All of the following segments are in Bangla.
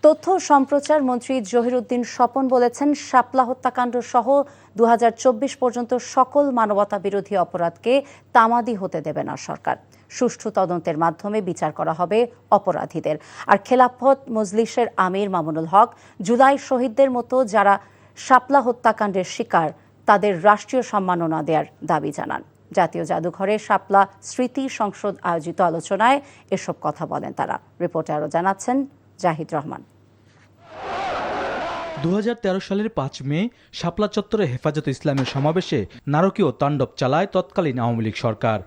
তথ্য সম্প্রচার মন্ত্রী জহিরুদ্দিন স্বপন বলেছেন, শাপলা হত্যাকাণ্ড সহ 2024 পর্যন্ত সকল মানবতা বিরোধী অপরাধকে তামাদি হতে দেবে না সরকার। সুষ্ঠু তদন্তের মাধ্যমে বিচার করা হবে অপরাধীদের। আর খেলাফত মজলিসের আমির মামুনুল হক জুলাই শহীদদের মতো যারা শাপলা হত্যাকাণ্ডের শিকার তাদের রাষ্ট্রীয় সম্মাননা দেওয়ার দাবি জানান। জাতীয় জাদুঘরে শাপলা স্মৃতি সংসদ আয়োজিত আলোচনায় এসব কথা বলেন তারা। রিপোর্টে আরও জানাচ্ছেন জাহিদ রহমান। 2013 সালের 5 মে শাপলা চত্বরে হেফাজতে ইসলামের সমাবেশে নারকীয় তাণ্ডব চালায় তৎকালীন আওয়ামী লীগ সরকার।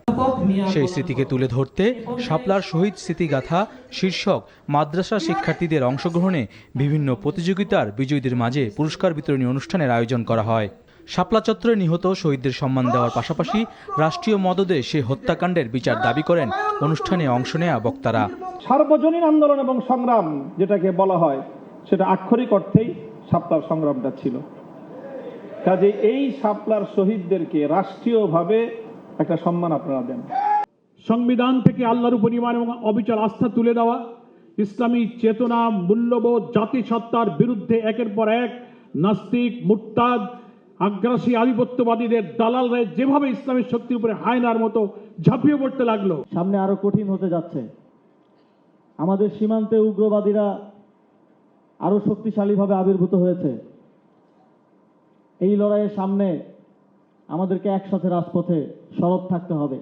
সেই স্মৃতিকে তুলে ধরতে শাপলার শহীদ স্মৃতিগাথা শীর্ষক মাদ্রাসা শিক্ষার্থীদের অংশগ্রহণে বিভিন্ন প্রতিযোগিতার বিজয়ীদের মাঝে পুরস্কার বিতরণী অনুষ্ঠানের আয়োজন করা হয়। শাপলা চত্বরে নিহত শহীদদের সম্মান দেওয়ার পাশাপাশি রাষ্ট্রীয় মদদে সে হত্যাকাণ্ডের বিচার দাবি করেন অনুষ্ঠানে অংশ নেয়া বক্তারা। সার্বজনীন আন্দোলন এবং সংগ্রাম যেটাকে বলা হয় সেটা আক্ষরিক অর্থেই শাপলার সংগ্রামটা ছিল। কাজে এই শাপলার শহীদদেরকে রাষ্ট্রীয়ভাবে একটা সম্মান আপনারা দেন। সংবিধান থেকে আল্লাহর উপর ঈমান এবং অবিচল আস্থা তুলে দেওয়া, ইসলামী চেতনা, মূল্যবোধ, জাতিসত্তার বিরুদ্ধে একের পর এক নাস্তিক, মুরতাদ, আগ্রাসী আধিপত্যবাদীদের দালালরা যেভাবে ইসলামের শক্তির উপরে হায়নার মতো ঝাঁপিয়ে পড়তে লাগলো, সামনে আরো কঠিন হতে যাচ্ছে। আমাদের সীমান্তে উগ্রবাদীরা আরো শক্তিশালীভাবে আবির্ভূত হয়েছে। এই লড়াইয়ের সামনে আমাদেরকে একসাথে রাজপথে সরব থাকতে হবে।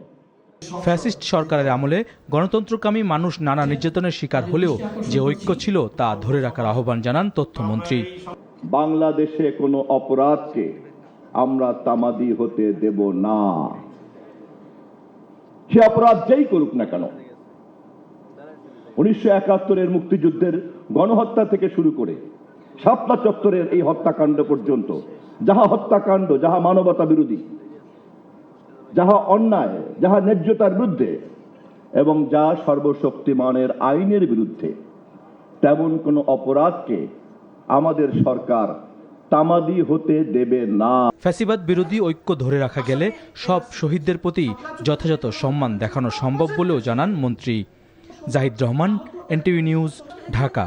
ফ্যাসিস্ট সরকারের আমলে গণতন্ত্রকামী মানুষ নানা নির্যাতনের শিকার হলেও যে ঐক্য ছিল তা ধরে রাখার আহ্বান জানান তথ্যমন্ত্রী। বাংলাদেশে কোনো অপরাধকে আমরা তামাদি হতে দেব না, সে অপরাধ যেই করুক না কেন। 1971-এর মুক্তিযুদ্ধের গণহত্যা থেকে শুরু করে শাপলা চত্বরের এই হত্যাকাণ্ড পর্যন্ত যাহা হত্যাকাণ্ড, যাহা মানবতা বিরোধী, যাহা অন্যায়, যাহা ন্যায্যতার বিরুদ্ধে এবং যা সর্বশক্তিমানের আইনের বিরুদ্ধে, তেমন কোনো অপরাধকে আমাদের সরকার তামাদি হতে দেবে না। ফ্যাসিবাদ বিরোধী ঐক্য ধরে রাখা গেলে সব শহীদদের প্রতি যথাযথ সম্মান দেখানো সম্ভব বলেও জানান মন্ত্রী। Zahid Rahman, NTV news, Dhaka.